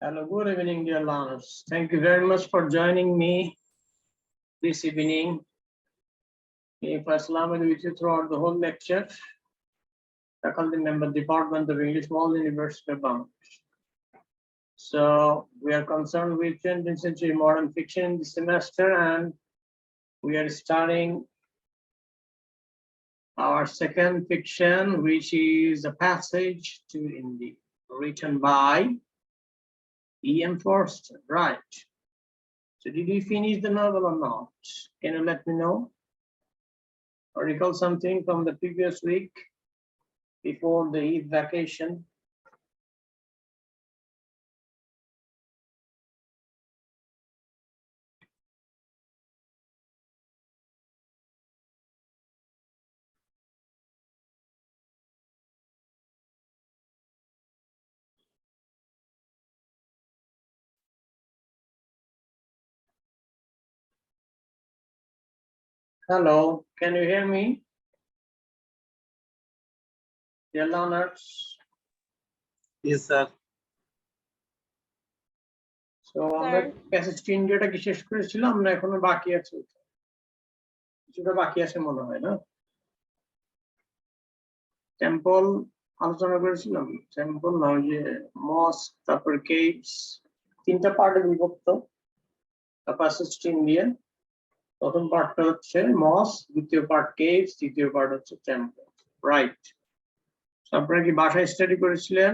Hello, good evening, dear learners. Thank you very much for joining me this evening. Faisal Ahmed with you throughout the whole lecture. Faculty member, Department of English, World University of Bangladesh. So we are concerned with 20th century modern fiction this semester, and we are starting our second fiction, which is A Passage to India, written by E.M. Forster, right? So did you finish the novel or not? Can you let me know? Or recall something from the previous week before the Eid vacation? Hello, can you hear me? Dear learners. Yes, sir. So আমরা passage ইন্ডিয়াটা কি শেষ করেছিলাম না এখনো বাকি আছে? কিছুটা বাকি আছে মনে হয় না? টেম্পল আলোচনা করেছিলাম, টেম্পল না, ওই যে মস্ক, তারপর কেভস, তিনটা পার্টে বিভক্ত প্যাসেজ টু ইন্ডিয়া। প্রথম পার্টটা হচ্ছে মস্ক, দ্বিতীয় পার্ট কেভস, তৃতীয় পার্ট হচ্ছে টেম্পল, রাইট? আপনারা কি বাসায় স্টাডি করেছিলেন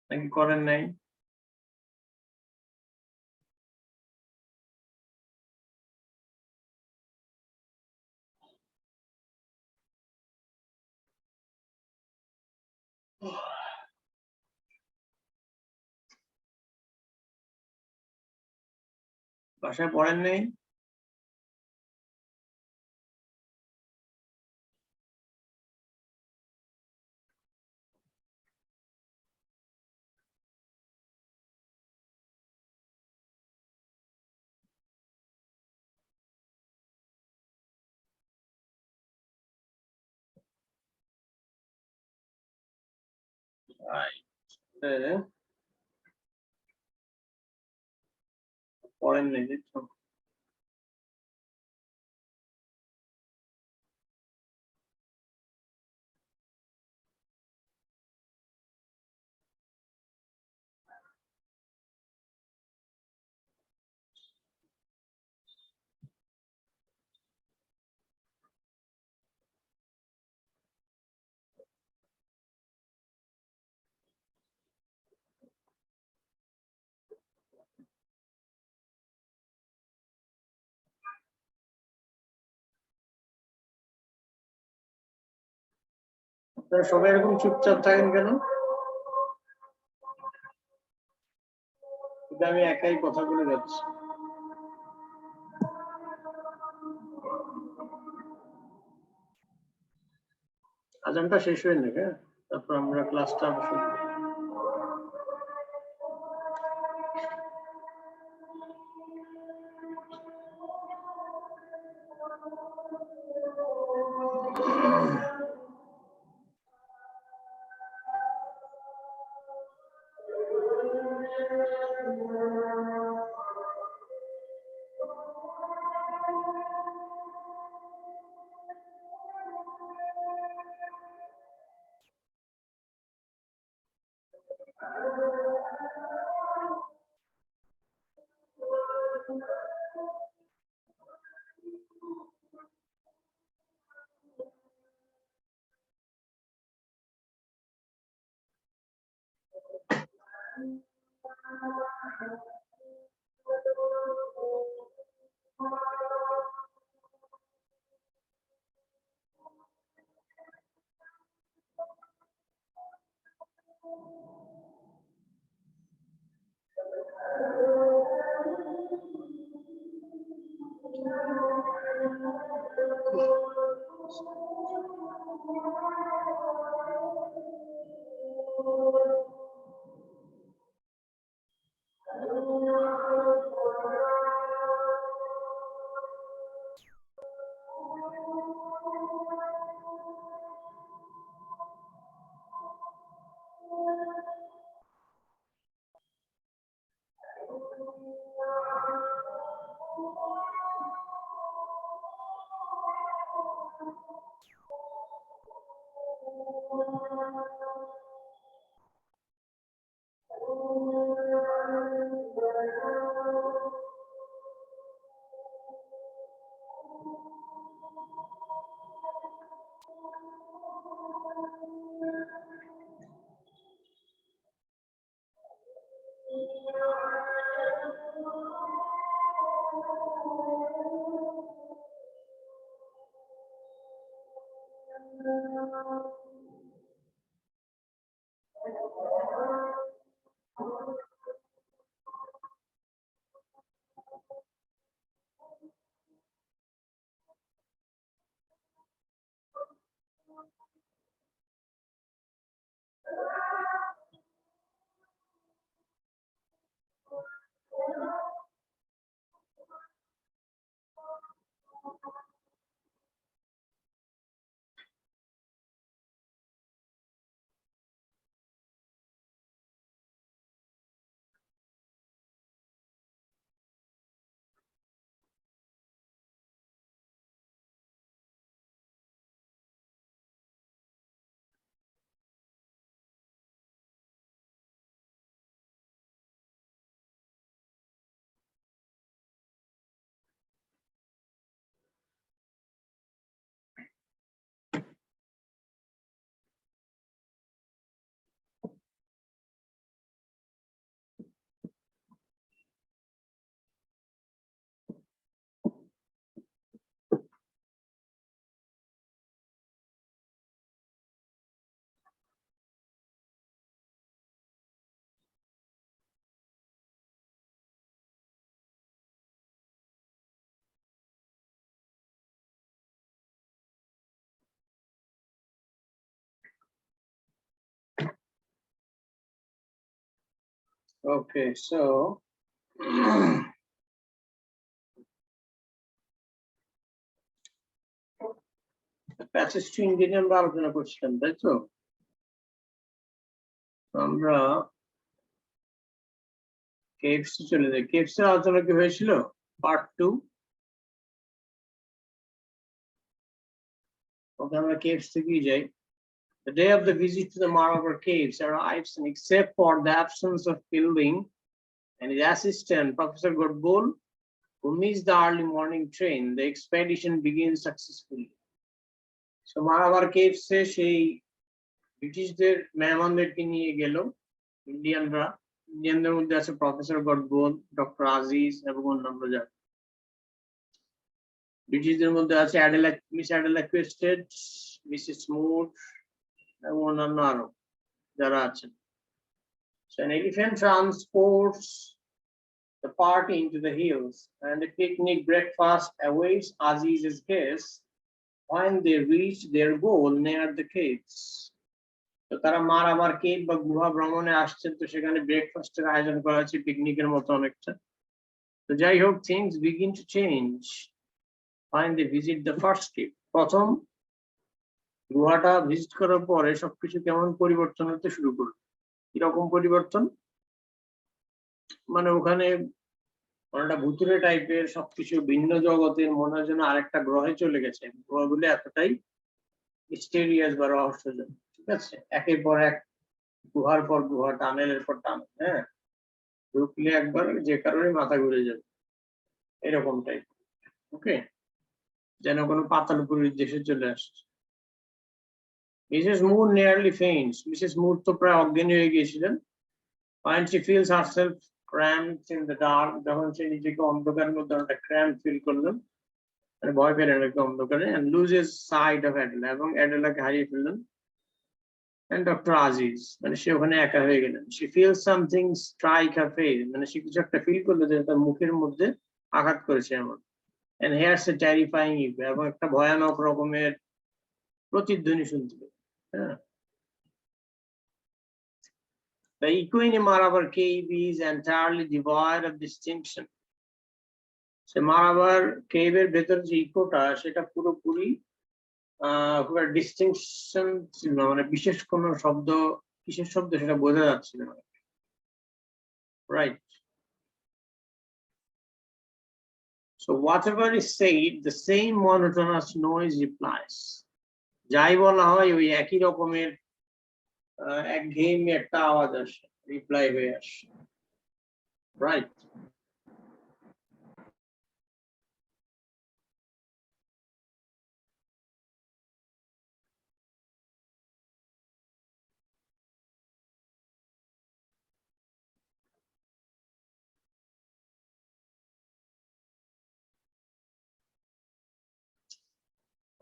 নাকি করেন নাই? বাসায় পড়েন নাই? পড়েন নাই, দেখছো? আপনারা সবাই এরকম চুপচাপ থাকেন কেন? আমি একাই কথা বলে যাচ্ছি। আজানটা শেষ হয়ে যাবে, তারপর আমরা ক্লাসটা শুরু করব। Okay, so passage to Indian আমরা আলোচনা করছিলাম, তাই তো? আমরা কেএফসি চলে যাই। কেএফসি আলোচনা কি হয়েছিল? পার্ট 2। ওকে, আমরা কেএফসি থেকেই যাই। The day of the visit to the Marabar caves arrives, and except for the absence of Fielding and his assistant, Professor Godbole, who missed the early morning train, the expedition begins successfully. So Marabar caves se shei ব্রিটিশদের মেহমানদেরকে নিয়ে গেল ইন্ডিয়ানরা। ইন্ডিয়ানদের মধ্যে আছে professor গডবোল, doctor Aziz এবং অন্যান্য যারা। ব্রিটিশদের মধ্যে আছে মিস অ্যাডেলা ক্রিস্টেড, মিসেস মুর এবং অন্যান্য আরো যারা আছেন। So an elephant transports the party into the hills, and the picnic breakfast awaits Aziz's guests when they reach their goal near the caves. তো তারা মারাবার কেভ বা গুহা ভ্রমণে আসছেন, তো সেখানে ব্রেকফাস্টের আয়োজন করা হচ্ছে পিকনিকের মতো অনেকটা। তো যাই হোক, things begin to change when they visit the first cave. প্রথম গুহাটা ভিজিট করার পরে সবকিছু কেমন পরিবর্তন হতে শুরু করলো। কিরকম পরিবর্তন? মানে ওখানে অনেকটা ভুতুরে টাইপের, সবকিছু ভিন্ন জগতের, মনে হয় যেন আরেকটা গ্রহে চলে গেছে। গ্রহগুলো এতটাই মিস্টেরিয়াস বা রহস্যজনক। ঠিক আছে, একের পর এক গুহার পর গুহা, টানেলের পর টানেল, হ্যাঁ, ঢুকলে একবার যে কারণে মাথা ঘুরে যাবে এরকম টাইপ। ওকে, যেন কোনো পাতালপুরীর দেশে চলে আসছে। মিসেস মুর নিয়ারলি ফেইন্টস। মিসেস মুর তো প্রায় অজ্ঞানী হয়ে গিয়েছিলেন। when she feels herself cramped in the dark, যখন সে নিজেকে অন্ধকারের মধ্যে একটা ক্র্যাম্প ফিল করলেন, মানে ভয় পেলেন একটু অন্ধকারে, and loses sight of Adela, এবং অ্যাডেলাকে হারিয়ে ফেললেন। and Dr. Aziz, মানে সে ওখানে একা হয়ে গেলেন। she feels something strike her face, মানে সে কিছু একটা ফিল করলো যে তার মুখের মধ্যে আঘাত করেছে এমন। and hears a terrifying echo, এবং একটা ভয়ানক রকমের প্রতিধ্বনি শুনতে পেল। হ্যাঁ, the echo in a Marabar cave is entirely devoid of distinction. সে মারাবার কেভের ভেতর যে ইকোটা, সেটা পুরোপুরি ডিস্টিংশন ছিল না, মানে বিশেষ কোন শব্দ, কিসের শব্দ সেটা বোঝা যাচ্ছিল না। Right. So whatever is said, the same monotonous noise replies. যাই বলা হয় ওই একই রকমের একঘেয়েমি একটা আওয়াজ আসে, রিপ্লাই হয়ে আসে, রাইট?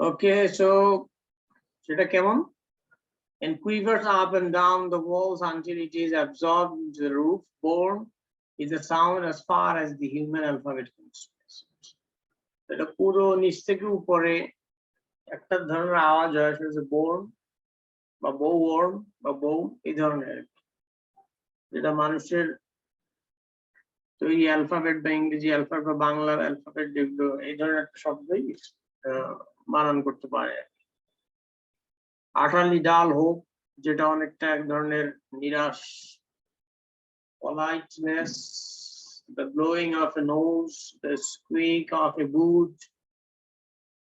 ওকে, সো সেটা কেমন? And quivers up and down the walls until it is absorbed into the roof. Born is a sound as far as the human alphabet comes. এটা পুরো নিচ থেকে উপরে একটা ধরনের আওয়াজ হয়, সেটা হচ্ছে বোর্ন বা বউ ওয়ার্ম বা বউ, এই ধরনের, যেটা মানুষের তৈরি অ্যালফাবেট বা ইংরেজি অ্যালফাবেট বা বাংলা অ্যালফাবেট, যেগুলো এই ধরনের একটা শব্দই বানান করতে পারে। আটালি ডাল হোপ, যেটা অনেকটা এক ধরনের নিরাশ। politeness, the blowing of a nose, the squeak of a boot,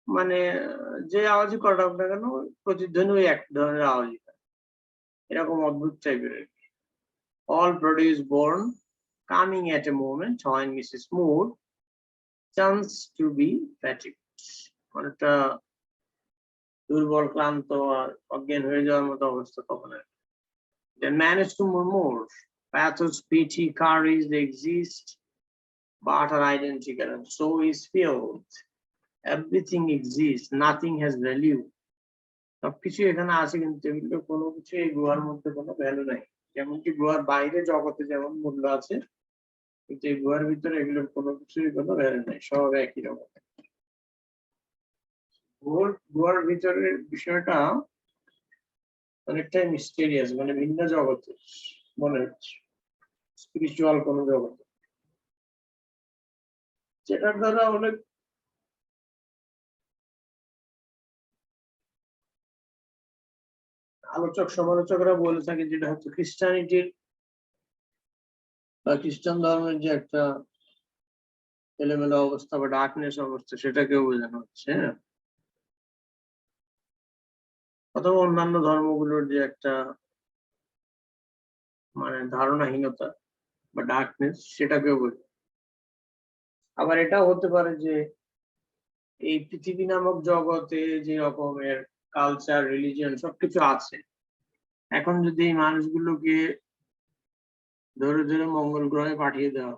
মানে যে আওয়াজই করা হোক না কেন, প্রতিধ্বনি ওই এক ধরনের আওয়াজই, এরকম অদ্ভুত টাইপের। All produce born, coming at a moment when Mrs. Moore chance to be fatigued, অনেকটা দুর্বল, ক্লান্ত আর অজ্ঞান হয়ে যাওয়ার মতো অবস্থা তখন। They manage to murmur, pathos, pity, courage, they exist, but are identical, and so is filled. Everything exists, nothing has value. সবকিছু এখানে আছে, কিন্তু এগুলো কোনো কিছু এই গুহার মধ্যে কোনো ভ্যালু নাই। যেমনকি গুহার বাইরে জগতে যেমন মূল্য আছে, কিন্তু এই গুহার ভিতরে এগুলোর কোনো কিছুই কোনো ভ্যালু নাই, সব একই রকম। গুহার ভিতরের বিষয়টা অনেকটাই মিস্টেরিয়াস, মানে ভিন্ন জগতে মনে হচ্ছে, স্পিরিচুয়াল কোনো জগতে, যেটার দ্বারা অনেক আলোচক সমালোচকরা বলে থাকে, যেটা হচ্ছে খ্রিস্টানিটির বা খ্রিস্টান ধর্মের যে একটা এলোমেলো অবস্থা বা ডার্কনেস অবস্থা, সেটাকেও বোঝানো হচ্ছে, অথবা অন্যান্য ধর্মগুলোর যে একটা মানে ধারণাহীনতা বা ডার্কনেস, সেটাকেও বোঝায়। আবার এটাও হতে পারে যে এই পৃথিবী নামক জগতে যে রকমের কালচার, রিলিজিয়ন সবকিছু আছে, এখন যদি এই মানুষগুলোকে ধরে ধরে মঙ্গল গ্রহে পাঠিয়ে দেওয়া,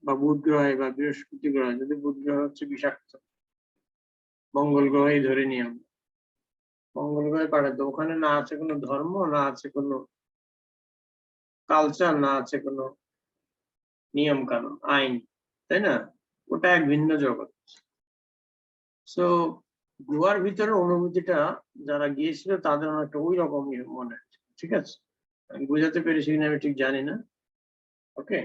বা বুধ গ্রহে বা বৃহস্পতি গ্রহে, যদি বুধ গ্রহ হচ্ছে বিষাক্ত, মঙ্গল গ্রহেই ধরে নিয়ে আমরা মঙ্গল গ্রহে পাঠাতো, ওখানে না আছে কোনো ধর্ম, না আছে কোনো কালচার, না আছে কোনো নিয়ম কানুন, আইন, তাই না? ওটা এক ভিন্ন জগৎ। সো গুহার ভিতরে অনুভূতিটা যারা গিয়েছিল তাদের অনেকটা ওই রকমই মনে হচ্ছে, ঠিক আছে? আমি বোঝাতে পেরেছি কিনা আমি ঠিক জানি না। ওকে,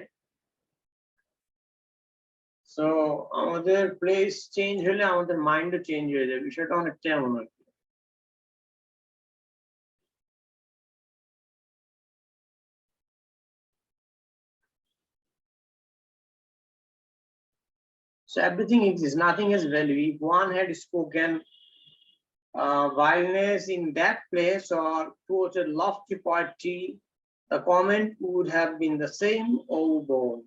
সো আমাদের প্লেস চেঞ্জ হলে আমাদের মাইন্ডও চেঞ্জ হয়ে যায়, বিষয়টা অনেকটা এমন আর কি। So everything exists, nothing has value. If one had spoken vileness in that place or quoted lofty poetry, the comment would have been the same. Oh, boom.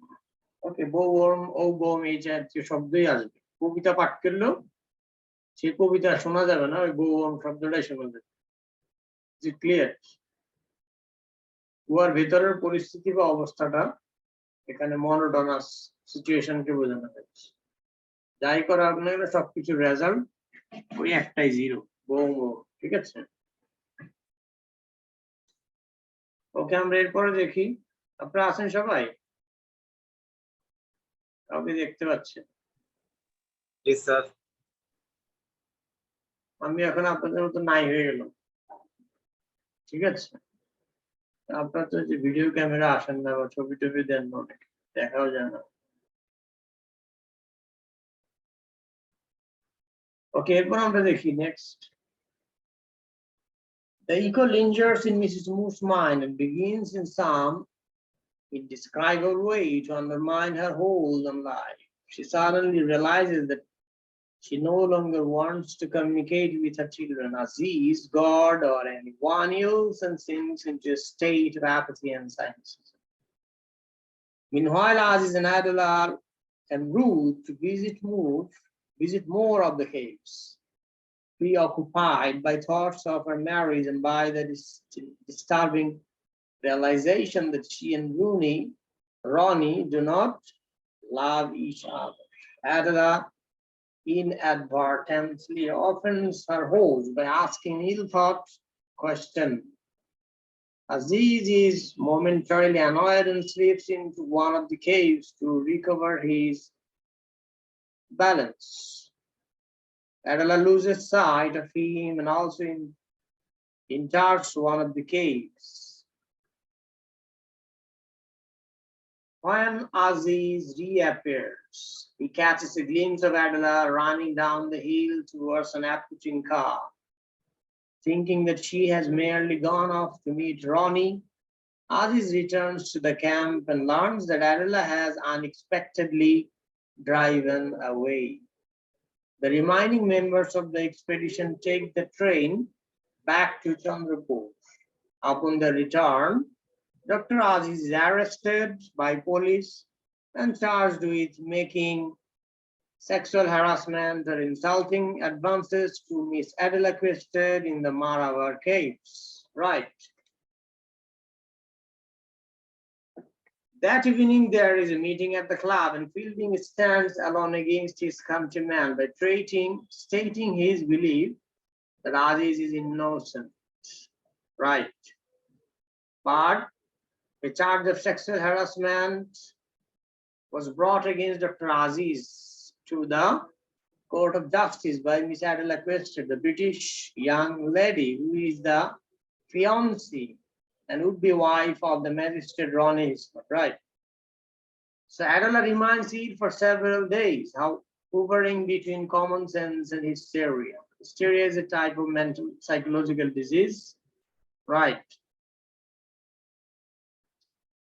Okay, boom, oh, boom, এই জাতীয় শব্দই আসবে। কবিতা পাঠ করলেও সেই কবিতা শোনা যাবে না, ওই boom শব্দটাই শোনা যাবে। Is it clear? গুহার ভেতরের পরিস্থিতি বা অবস্থাটা এখানে মনোটোনাস সিচুয়েশনকে বোঝানো হয়েছে। যাই করা আপনার সবকিছুর রেজাল্ট ওই একটাই, জিরো, বোম। ঠিক আছে, ওকে, আমরা এরপরে দেখি। আপনারা আছেন সবাই? কাউকে দেখতে পাচ্ছেন? Yes, sir. আমি এখন আপনাদের মতো নাই হয়ে গেলাম, ঠিক আছে? আপনার তো যে ভিডিও ক্যামেরা আসেন না বা ছবি টবি দেন না, অনেক দেখাও যায় না। ওকে, এরপর আমরা দেখি next. The echo lingers in Mrs. Moore's mind and begins in some indescribable way to undermine her hold on life. She suddenly realizes that She no longer wants to communicate with her children, Aziz, God, or anyone else, and sinks into a state of apathy and cynicism. Meanwhile, Aziz and Adil are en route to visit more of the caves, preoccupied by thoughts of her marriage and by the disturbing realization that she and Ronnie do not love each other. Adela inadvertently offends her host by asking ill-thought question. Aziz is momentarily annoyed and slips into one of the caves to recover his balance. Adela loses sight of him and also enters one of the caves. When Aziz reappears, he catches a glimpse of Adela running down the hill towards an approaching car. Thinking that she has merely gone off to meet Ronnie, Aziz returns to the camp and learns that Adela has unexpectedly driven away. The remaining members of the expedition take the train back to Chandrapur. Upon their return, Dr. Aziz is arrested by police and charged with making sexual harassment or insulting advances to Miss Adela Quested in the Maravar caves. Right. That evening, there is a meeting at the club, and Fielding stands alone against his countryman by stating his belief that Aziz is innocent. Right. But a charge of sexual harassment was brought against Dr. Aziz to the Court of Justice by Miss Adela Quested, the British young lady who is the fiancée and would-be wife of the magistrate Ronnie Hiscott, right? So Adela remains ill for several days, hovering between common sense and hysteria. Hysteria is a type of mental psychological disease, right?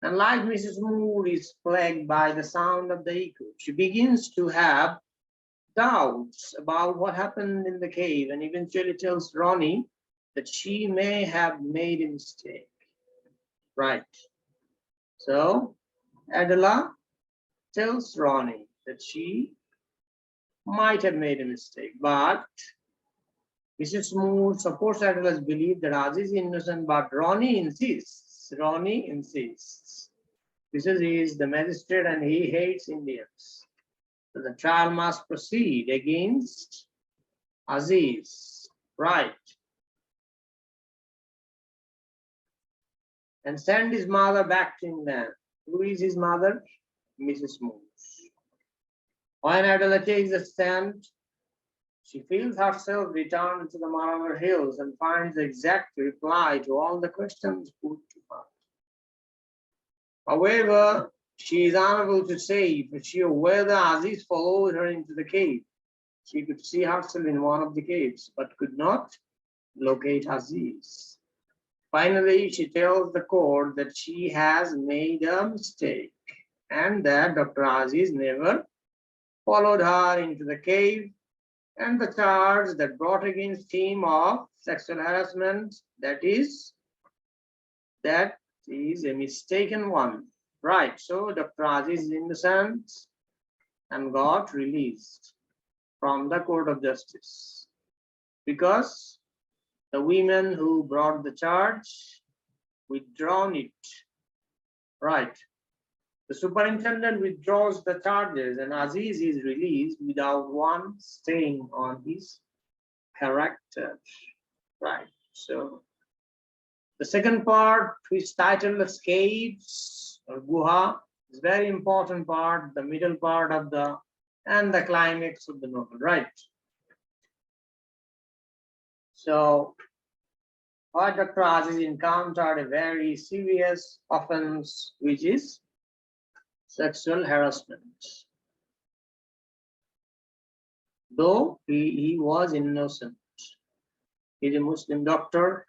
And like Mrs. Moore is plagued by the sound of the echo, she begins to have doubts about what happened in the cave and eventually tells Ronnie that she may have made a mistake. Right. So Adela tells Ronnie that she might have made a mistake, but Mrs. Moore supports Adela's belief that Aziz is innocent, but Ronnie insists. This is the magistrate and he hates Indians. So the trial must proceed against Aziz, right? And send his mother back to England. Who is his mother? Mrs. Moore. When Adela takes the stand, she feels herself return to the Maravar Hills and finds the exact reply to all the questions put to her. However, she is unable to say for sure whether Aziz followed her into the cave. She could see herself in one of the caves, but could not locate Aziz. Finally, she tells the court that she has made a mistake and that Dr. Aziz never followed her into the cave, and the charge that brought against him of sexual harassment, that is a mistaken one. Right, so Dr. Aziz is innocent and got released from the Court of Justice because the women who brought the charge withdrawn it. Right. The superintendent withdraws the charges and Aziz is released without one stain on his character. Right. So the second part, which is titled Escapes or Guha, is very important part, the middle part of the climax of the novel, right? So Dr. Aziz encountered a very serious offense, which is sexual harassment. Though he was innocent. He's a Muslim doctor.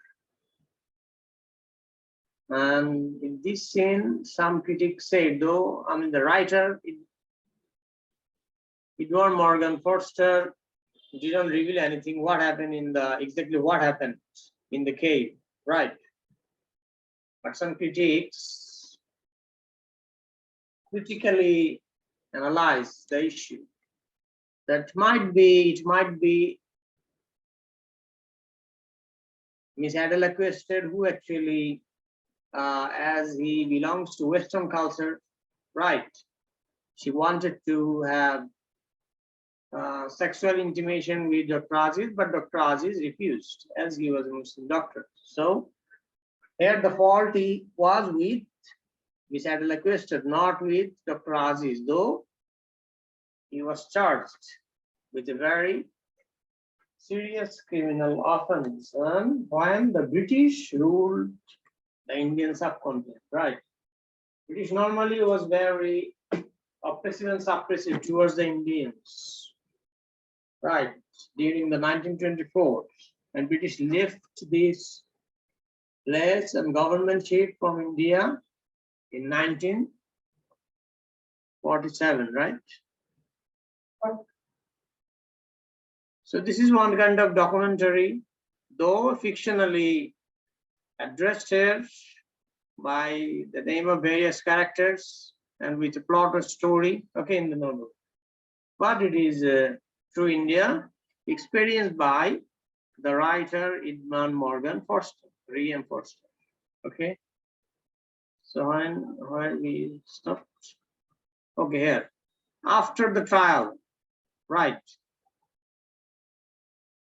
And in this scene, some critics say, the writer, Edward Morgan Forster, didn't reveal anything. What happened in the exactly what happened in the cave, right? But some critics critically analyze the issue. That it might be Miss Adela Quested, who actually, as he belongs to Western culture, right? She wanted to have sexual intimation with Dr. Aziz, but Dr. Aziz refused, as he was a Muslim doctor. So here the fault was with Miss Adela Quested, not with Dr. Aziz, though he was charged with a very serious criminal offense and when the British ruled the Indian subcontinent, right? British normally was very oppressive and suppressive towards the Indians, right? During the 1924, and British left this place and government shift from India in 1947, right? So this is one kind of documentary, though fictionally addressed here by the name of various characters and with a plot or story, okay, in the novel. But it is true India, experienced by the writer Edmund Morgan Forster, William Forster, okay. So when we stopped, okay, here, after the trial, right,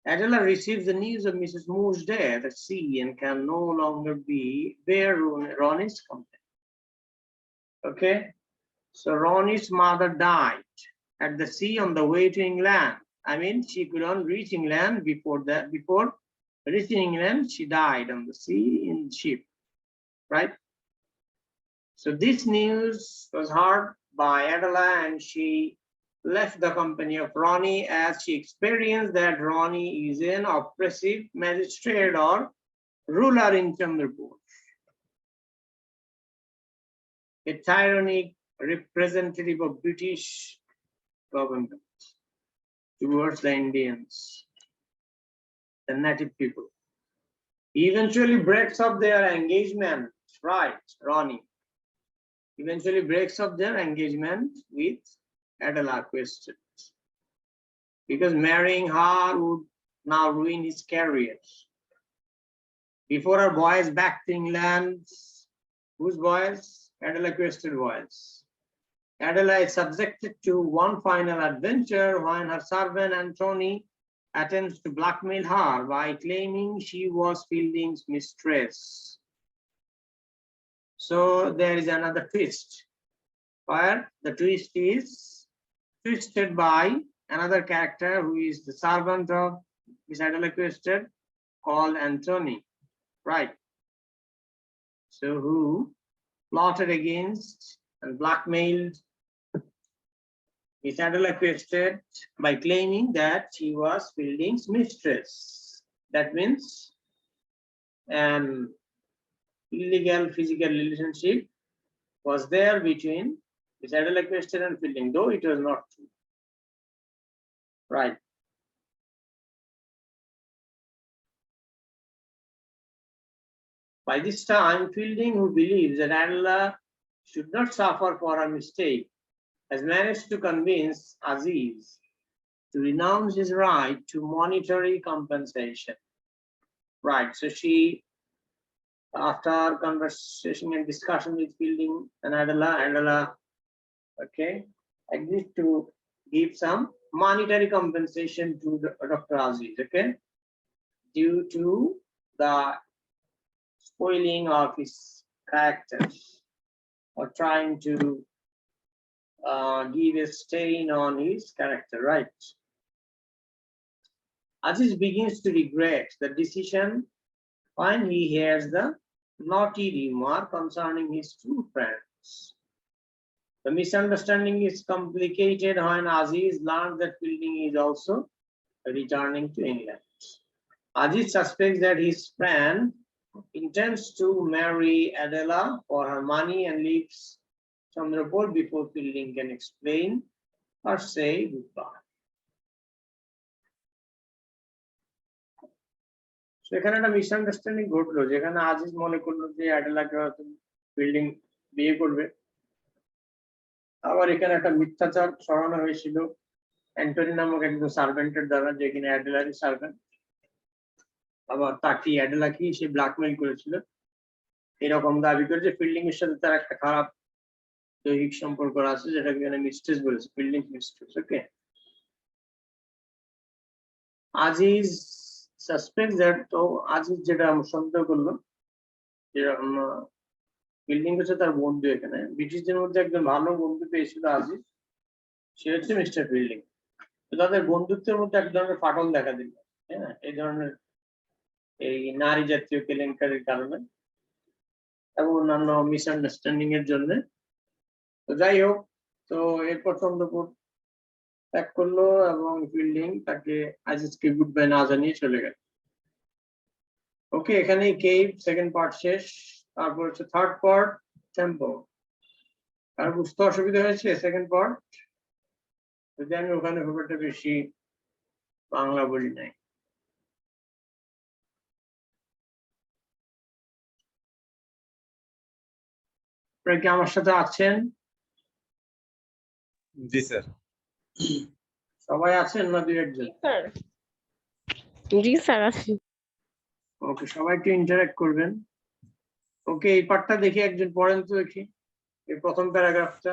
Adela receives the news of Mrs. Moore's death at sea and can no longer bear Ronnie's company. Okay, so Ronnie's mother died at the sea on the way to England. I mean, she couldn't reach England before that. Before reaching England, she died on the sea in the ship, right? So this news was heard by Adela, and she left the company of Ronnie as she experienced that Ronnie is an oppressive magistrate or ruler in Chandrapur, a tyrannic representative of British government towards the Indians, the native people. He eventually breaks up their engagement, right, Ronnie? Eventually breaks up their engagement with Adela Quested, because marrying her would now ruin his career. Before her boys back to England, whose boys? Adela Quested boys. Adela is subjected to one final adventure when her servant Anthony attempts to blackmail her by claiming she was Fielding's mistress. So there is another twist, where the twist is twisted by another character who is the servant of Miss Adela Quested, called Anthony, right? So who plotted against and blackmailed Miss Adela Quested by claiming that she was Fielding's mistress. That means an illegal physical relationship was there between Miss Adela Quested and Fielding, though it was not true. Right. By this time, Fielding, who believes that Adela should not suffer for a mistake, has managed to convince Aziz to renounce his right to monetary compensation. Right. So she, after conversation and discussion with Fielding and Adela, okay, agreed to give some monetary compensation to Dr. Aziz, okay, due to the spoiling of his characters or trying to give a stain on his character, right? Aziz begins to regret the decision when he hears the naughty remark concerning his two friends. The misunderstanding is complicated when Aziz learns that Fielding is also returning to England. Aziz suspects that his friend intends to marry Adela for her money and leaves Chandrapur before Fielding can explain or say goodbye. সেখানে একটা misunderstanding ঘটলো, যেখানে আজিজ মনে করলো যে অ্যাডেলাকে হয়তো building বিয়ে করবে। আবার এখানে একটা মিথ্যাচার ছড়ানো হয়েছিল অ্যান্টনি নামক একজন সার্ভেন্টের দ্বারা, যে কিনা অ্যাডেলারই সার্ভেন্ট। আবার তাকে অ্যাডেলাকে সে ব্ল্যাকমেইল করেছিল, এরকম দাবি করে যে ফিল্ডিং এর সাথে তার একটা খারাপ দৈহিক সম্পর্ক আছে, যেটাকে এখানে মিস্ট্রেস বলেছে, fielding mistress. Okay, Aziz suspect that, তো আজিজ যেটা সন্দেহ করলো যে ফিল্ডিং হচ্ছে তার বন্ধু। এখানে ব্রিটিশদের মধ্যে একজন ভালো বন্ধু পেয়েছিল আজিজ, সে হচ্ছে মিস্টার ফিল্ডিং। তো তাদের বন্ধুত্বের মধ্যে এক ধরনের ফাটল দেখা দিল, হ্যাঁ, এই ধরনের এই নারী জাতীয় কেলেঙ্কারির কারণে এবং অন্যান্য মিসআন্ডারস্ট্যান্ডিং এর জন্য। তো যাই হোক, তো এরপর চন্দ্রপুর ত্যাগ করলো এবং ফিল্ডিং তাকে আজিজকে গুড বাই না জানিয়ে চলে গেল। ওকে, এখানেই কেভ সেকেন্ড পার্ট শেষ। তারপর হচ্ছে থার্ড পার্ট, টেম্পল। আর বুঝতে অসুবিধা হয়েছে সেকেন্ড পার্ট? যদি আমি ওখানে খুব একটা বেশি বাংলা বলি নাই। আপনারা কি আমার সাথে আছেন? জি স্যার। সবাই আছেন না দুই একজন? স্যার, জি স্যার আছি। ওকে, সবাই একটু ইন্টারেক্ট করবেন। ওকে, এই পার্টটা দেখি একজন পড়েন তো দেখি, এই প্রথম প্যারাগ্রাফটা,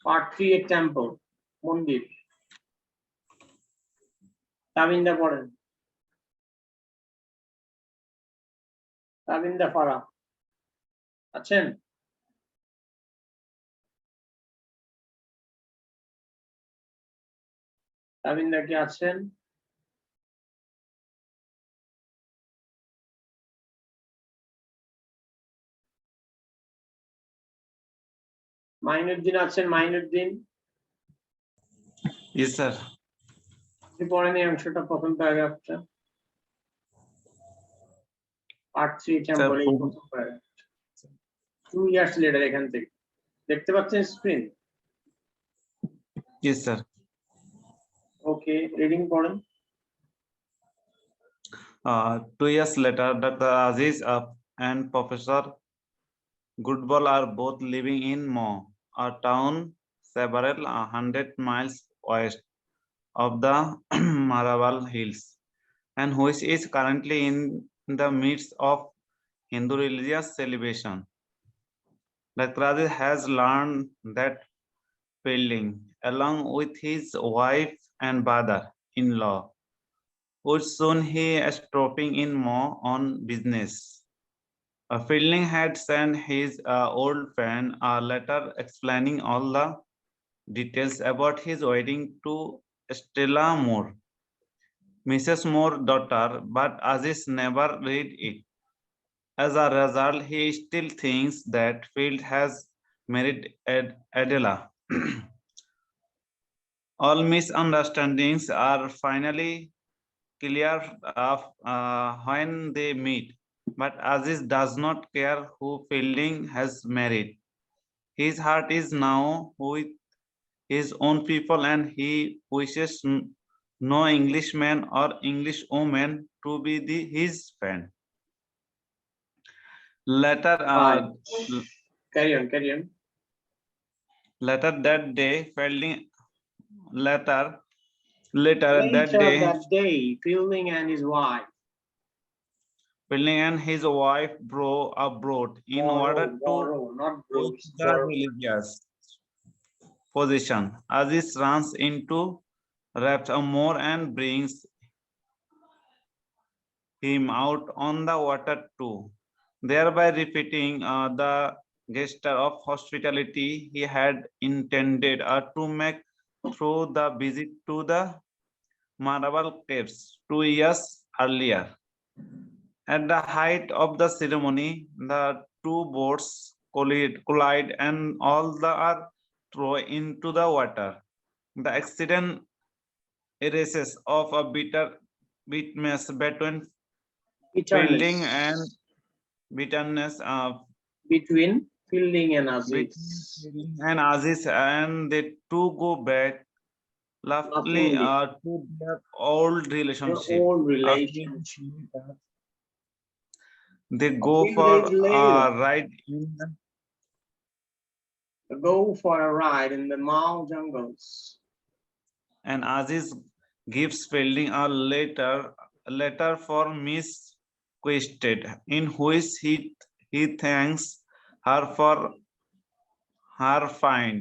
পার্ট 3 এর টেম্পল, মন্দির। তাবিন্দা পড়েন, তাবিন্দা ফারা আছেন? তাবিন্দা কি আছেন? মাইনুদ্দিন আছেন? মাইনুদ্দিন জি স্যার। আপনি পড়েন এই অংশটা, প্রথম প্যারাগ্রাফটা, পার্ট 3 টেম্পল, এই প্রথম প্যারাগ্রাফ। 2 ইয়ার্স লেটার, এখান থেকে দেখতে পাচ্ছেন স্ক্রিন? জি স্যার। ওকে, রিডিং পড়েন। 2 years later, Dr. Aziz and Professor Goodball are both living in Mo, a town several hundred miles west of the Maraval Hills, and which is currently in the midst of Hindu religious celebration. Dr. Aziz has learned that Fielding, along with his wife and brother-in-law, would soon he stopping in Mo on business. Fielding had sent his old friend a letter explaining all the details about his wedding to Stella Moore, Mrs. Moore's daughter, but Aziz never read it. As a result, he still thinks that Field has married Adela. All misunderstandings are finally cleared up when they meet, but Aziz does not care who Fielding has married. His heart is now with his own people, and he wishes no Englishman or English woman to be his friend. Later, carry on. later that day, later that day, Fielding and his wife. Fielding and his wife drove abroad in order to not bro, push the religious position. Aziz runs into Rapt more and brings him out on the water too, thereby repeating the gesture of hospitality he had intended to make through the visit to the Maraval Caves 2 years earlier. At the height of the ceremony, the two boats collide and all are thrown into the water. The accident erases of a bitterness between Fielding and bitterness between Fielding and Aziz. and Aziz, and they two go back Roughly to their old relationship. old After relationship. that, they go few for days later. a ride in the Go for a ride in the Mao jungles. and Aziz gives Fielding a letter for Miss Quested, in which he thanks her for her fine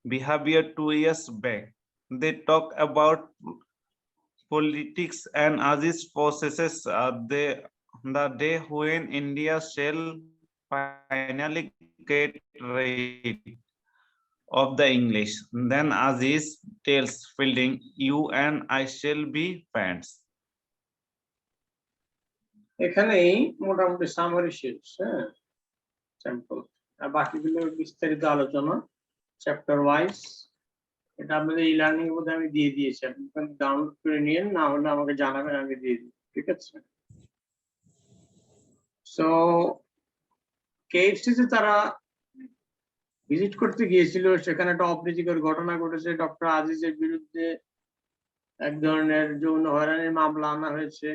behavior 2 years back. They talk about politics and Aziz possesses the day when India shall finally get rid of the English. Then Aziz tells Fielding, "You and I shall be friends." এখানেই মোটামুটি summary শেষ। হ্যাঁ, sample. আর বাকিগুলো বিস্তারিত আলোচনা chapter wise. এটা আপনাদের e-learning এর মধ্যে আমি দিয়ে দিয়েছি, আপনি ডাউনলোড করে নিয়ে, না হলে আমাকে জানাবেন, আমি দিয়ে দিই। ঠিক আছে? সো কেএফসিতে তারা ভিজিট করতে গিয়েছিল, সেখানে একটা অপ্রীতিকর ঘটনা ঘটেছে। ডক্টর আজিজের বিরুদ্ধে এক ধরনের যৌন হয়রানির মামলা আনা হয়েছে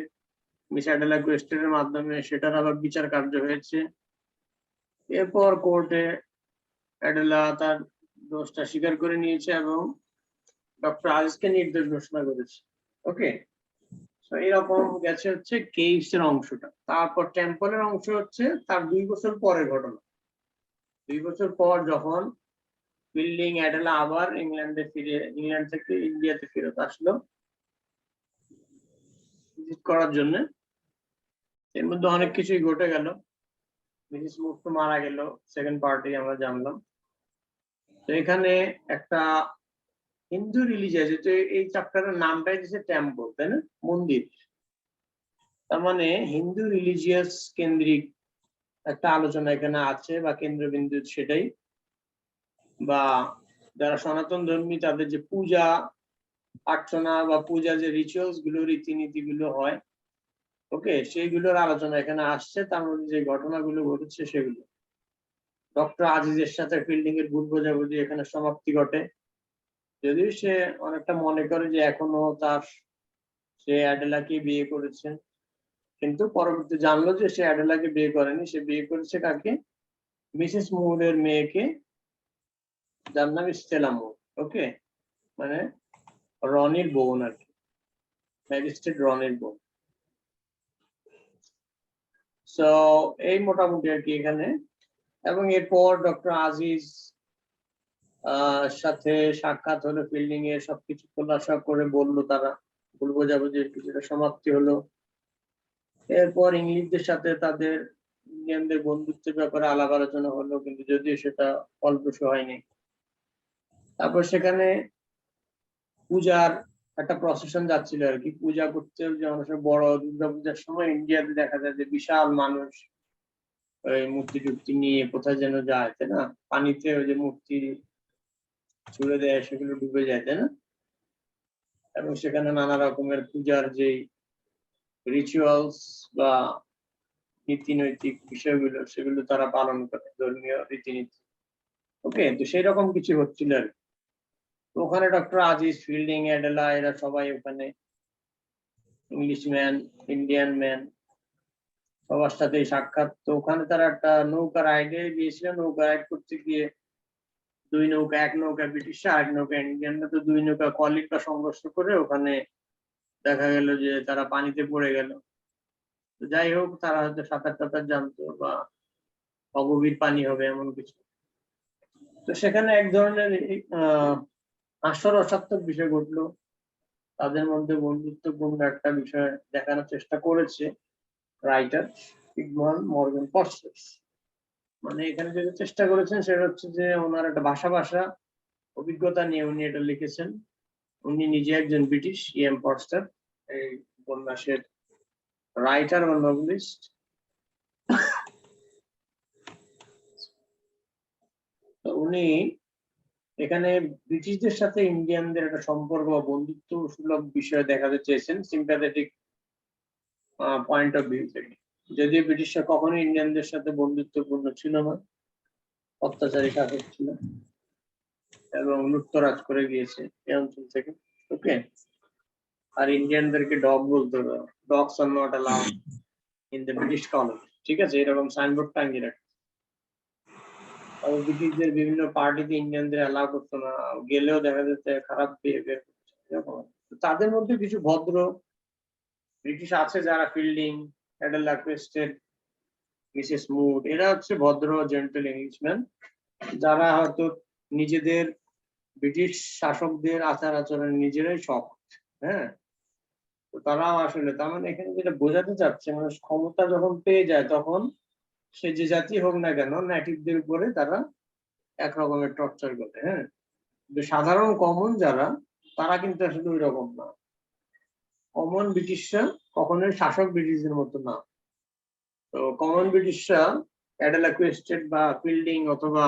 মিস অ্যাডেলা কোয়েস্টের মাধ্যমে, সেটার আবার বিচার কার্য হয়েছে। এরপর কোর্টে অ্যাডেলা তার দোষটা স্বীকার করে নিয়েছে এবং ডক্টর আজিজকে নির্দোষ ঘোষণা করেছে। ওকে, তো এরকম গেছে হচ্ছে কেইভস এর অংশটা। তারপর টেম্পলের অংশ হচ্ছে তার 2 বছর পরের ঘটনা। 2 বছর পর যখন ফিল্ডিং অ্যাডেলা আবার ইংল্যান্ড থেকে ইন্ডিয়াতে ফেরত আসলো ভিজিট করার জন্য। এর মধ্যে অনেক কিছুই ঘটে গেল। মিসেস মুফত মারা গেল, সেকেন্ড পার্টি আমরা জানলাম। তো এখানে একটা হিন্দু রিলিজিয়াস, এই চ্যাপ্টারের নামটাই দিচ্ছে টেম্পল, তাই না, মন্দির। তার মানে হিন্দু রিলিজিয়াস কেন্দ্রিক একটা আলোচনা এখানে আছে, বা কেন্দ্রবিন্দু সেটাই। বা যারা সনাতন ধর্মী তাদের যে পূজা অর্চনা বা পূজা যে রিচুয়ালস গুলো, রীতিনীতি গুলো হয়, ওকে, সেইগুলোর আলোচনা এখানে আসছে। তার মধ্যে যে ঘটনাগুলো ঘটেছে সেগুলো। ডক্টর আজিজের সাথে ফিল্ডিং এর ভুল বোঝাবুঝি এখানে সমাপ্তি ঘটে। যদিও সে অনেকটা মনে করে যে এখনো সে অ্যাডেলাকে বিয়ে করেছেন, কিন্তু পরবর্তী জানলো যে সে অ্যাডেলাকে বিয়ে করেনি, সে বিয়ে করেছে কাকে, মিসেস মুরের মেয়েকে, যার নাম স্টেলা মুর। ওকে, মানে রনির বোন আর কি, ম্যাজিস্ট্রেট রনির বোন। সো এই মোটামুটি আর কি এখানে। এবং এরপর ডক্টর আজিজ সাথে সাক্ষাৎ হলো, ফিল্ডিং এর সবকিছু খোলাসা করে বললো, তারা ভুল বোঝাবুঝির কিছুটা সমাপ্তি হলো। এরপর ইংলিশদের সাথে তাদের ইন্ডিয়ানদের বন্ধুত্বের ব্যাপারে আলাপ আলোচনা হলো, কিন্তু যদিও সেটা ফলপ্রসূ হয়নি। তারপর সেখানে পূজার একটা প্রসেশন যাচ্ছিল আর কি, পূজা করতে। যে মানুষের বড় দুর্গাপূজার সময় ইন্ডিয়াতে দেখা যায় যে বিশাল মানুষ ওই মূর্তি টুর্তি নিয়ে কোথায় যেন যায়, তাই না, পানিতে ওই যে মূর্তি ছুড়ে দেয়, সেগুলো ডুবে যায়, তাই না। এবং সেখানে নানা রকমের পূজার যে রিচুয়ালস বা নীতি নৈতিক বিষয়গুলো, সেগুলো তারা পালন করে, ধর্মীয় রীতিনীতি। ওকে, তো সেই রকম কিছু হচ্ছিল আর কি। তো ওখানে ডক্টর আজিজ, ফিল্ডিং, অ্যাডেলা, এরা সবাই ওখানে, ইংলিশ ম্যান, ইন্ডিয়ান ম্যান, সবার সাথেই সাক্ষাৎ। তো ওখানে তারা একটা নৌকা রাইডে গিয়েছিলেন। নৌকা রাইড করতে গিয়ে দুই নৌকা, এক নৌকা ব্রিটিশরা, এক নৌকা ইন্ডিয়ানরা, তো দুই নৌকা কলিগ বা সংঘর্ষ করে ওখানে দেখা গেল যে তারা পানিতে পড়ে গেল। তো যাই হোক, তারা হয়তো সাঁতার টাতার জানতো বা অগভীর পানি হবে এমন কিছু। তো সেখানে এক ধরনের হাস্যরসাত্মক বিষয় ঘটলো। তাদের মধ্যে বন্ধুত্বপূর্ণ একটা বিষয় দেখানোর চেষ্টা করেছে রাইটার ইগমন মর্গান ফস্টার। মানে এখানে যেটা চেষ্টা করেছেন সেটা হচ্ছে যে ওনার একটা ভাষা অভিজ্ঞতা নিয়ে উনি এটা লিখেছেন। উনি নিজে একজন ব্রিটিশ, ইএম ফস্টার, এই উপন্যাসের রাইটার বা নভেলিস্ট। তো উনি এখানে ব্রিটিশদের সাথে ইন্ডিয়ানদের একটা সম্পর্ক বা বন্ধুত্ব সুলভ বিষয় দেখাতে চেয়েছেন, সিম্প্যাথেটিক পয়েন্ট অফ ভিউ থেকে। যদিও ব্রিটিশরা কখনোই ইন্ডিয়ানদের সাথে বন্ধুত্বপূর্ণ ছিল না, অত্যাচারী শাসক ছিল এবং লুটতরাজ করে গিয়েছে এই অঞ্চল থেকে। ওকে, আর ইন্ডিয়ানদেরকে ডগ বলতে হবে, dogs are not allowed in the British colony, ঠিক আছে, এরকম সাইনবোর্ড টাঙিয়ে রাখে। ব্রিটিশদের বিভিন্ন পার্টিতে ইন্ডিয়ানদের অ্যালাউ করতো না, গেলেও দেখা যাচ্ছে খারাপ বিহেভিয়ার করছে, এরকম। তাদের মধ্যে কিছু ভদ্র ব্রিটিশ আছে যারা Fielding, Adela Quested, Mrs Moore, এরা হচ্ছে ভদ্র জেন্টল ইংলিশম্যান, যারা হয়তো নিজেদের ব্রিটিশ শাসকদের আচার আচরণ নিজেরাই শখ, হ্যাঁ। তো তারাও আসলে, তার মানে এখানে যেটা বোঝাতে চাচ্ছে, মানুষ ক্ষমতা যখন পেয়ে যায় তখন সে যে জাতি হোক না কেন, নেটিভদের উপরে তারা এক রকমের টর্চার করে, হ্যাঁ। কিন্তু সাধারণ কমন যারা, তারা কিন্তু আসলে ওই রকম না। কমন ব্রিটিশরা কখনোই শাসক ব্রিটিশদের মতো না। তো কমন ব্রিটিশরা অ্যাডেলা ক্রেস্টেড বা ফিল্ডিং অথবা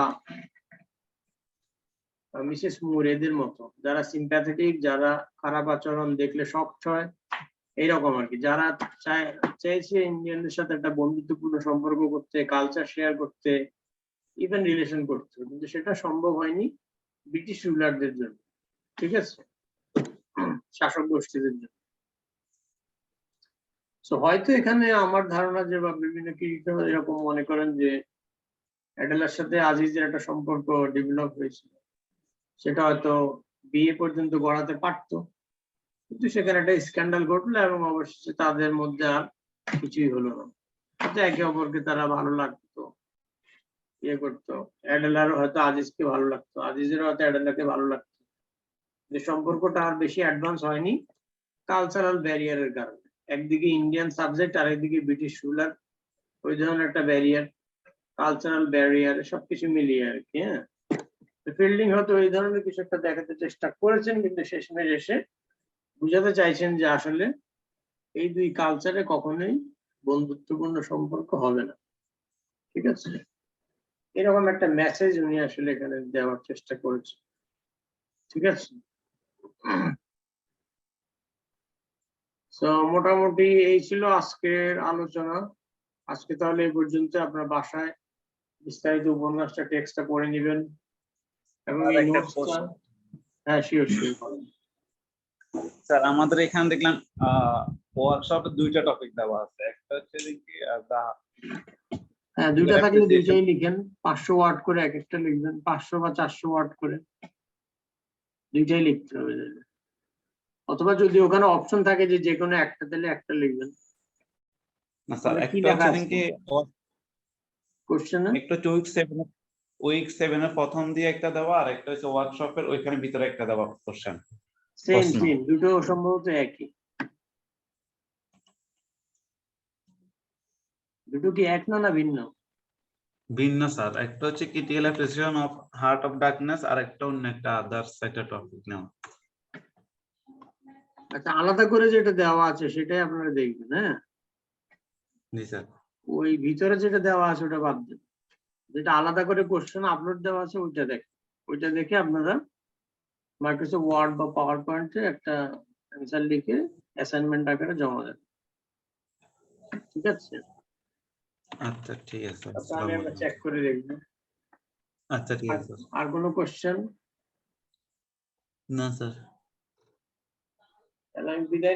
মিসেস মুর এদের মতো, যারা সিম্প্যাথেটিক, যারা খারাপ আচরণ দেখলে শক হয়, এইরকম আর কি, যারা চাইছে ইন্ডিয়ানদের সাথে একটা বন্ধুত্বপূর্ণ সম্পর্ক করতে, কালচার শেয়ার করতে, ইভেন রিলেশন করতে, কিন্তু সেটা সম্ভব হয়নি ব্রিটিশ রুলারদের জন্য, ঠিক আছে, শাসক গোষ্ঠীদের জন্য। তো হয়তো এখানে আমার ধারণা যে, বা বিভিন্ন ক্রিটিক এরকম মনে করেন যে অ্যাডেলার সাথে আজিজের একটা সম্পর্ক ডেভেলপ হয়েছিল, সেটা হয়তো বিয়ে পর্যন্ত গড়াতে পারতো, কিন্তু সেখানে একটা স্ক্যান্ডাল ঘটলো এবং অবশেষে তাদের মধ্যে আর কিছুই হলো না। একে অপরকে তারা ভালো লাগতো, ইয়ে করতো, অ্যাডেলারও হয়তো আজিজকে ভালো লাগতো, আজিজেরও হয়তো অ্যাডেলাকে ভালো লাগতো, যে সম্পর্কটা আর বেশি অ্যাডভান্স হয়নি কালচারাল ব্যারিয়ারের কারণে। একদিকে ইন্ডিয়ান সাবজেক্ট, আর একদিকে ব্রিটিশ রুলার, ওই ধরনের একটা ব্যারিয়ার, কালচারাল ব্যারিয়ার, সবকিছু মিলিয়ে আর কি, হ্যাঁ। ফিল্ডিং হয়তো এই ধরনের কিছু একটা দেখাতে চেষ্টা করেছেন, কিন্তু শেষমেশ এসে বুঝাতে চাইছেন যে আসলে এই দুই কালচারে কখনোই বন্ধুত্বপূর্ণ সম্পর্ক হবে না, ঠিক আছে, এরকম একটা মেসেজ উনি আসলে এখানে দেওয়ার চেষ্টা করেছেন, ঠিক আছে। তো মোটামুটি এই ছিল আজকের আলোচনা। আজকে তাহলে এই পর্যন্ত, আপনার বাসায় বিস্তারিত উপন্যাসটা টেক্সটটা পড়ে নেবেন এবং এই নোটসটা, হ্যাঁ শিওর শিওর। স্যার আমাদের এখানে দেখলাম ওয়ার্কশপে দুইটা টপিক দেওয়া আছে, একটা হচ্ছে কি হ্যাঁ, দুইটা থাকলে দুইটাই লিখেন, 500 ওয়ার্ড করে এক একটা লিখবেন, 500 বা 400 ওয়ার্ড করে দুইটাই লিখতে হবে। অথবা যদি ওখানে অপশন থাকে যে কোনো একটা, তাহলে একটা লিখবেন। না স্যার, একটা হচ্ছে কি কোশ্চেন, একটা উইক 7 এর প্রথম দিয়ে একটা দেওয়া, আর একটা হচ্ছে ওয়ার্কশপের ওইখানে ভিতরে একটা দেওয়া কোশ্চেন। সেম দুটো সম্ভবত একই, দুটো কি এক না ভিন্ন? ভিন্ন স্যার, একটা হচ্ছে critical appreciation of heart of darkness, আর একটা অন্য একটা আদার্স একটা টপিক নাও। আচ্ছা, আলাদা করে যেটা দেওয়া আছে সেটাই আপনারা দেখবেন, হ্যাঁ। জি স্যার। ওই ভিতরে যেটা দেওয়া আছে ওটা বাদ দেন, যেটা আলাদা করে কোশ্চেন আপলোড দেওয়া আছে ওইটা দেখেন, ওইটা দেখে আপনারা মাইক্রোসফট ওয়ার্ড বা পাওয়ার পয়েন্টে একটা অ্যান্সার লিখে অ্যাসাইনমেন্ট আকারে জমা দেন, ঠিক আছে। আচ্ছা ঠিক আছে, আমি একটা চেক করে দেখবো। আচ্ছা ঠিক আছে। আর কোনো কোশ্চেন? না স্যার। তাহলে আমি বিদায়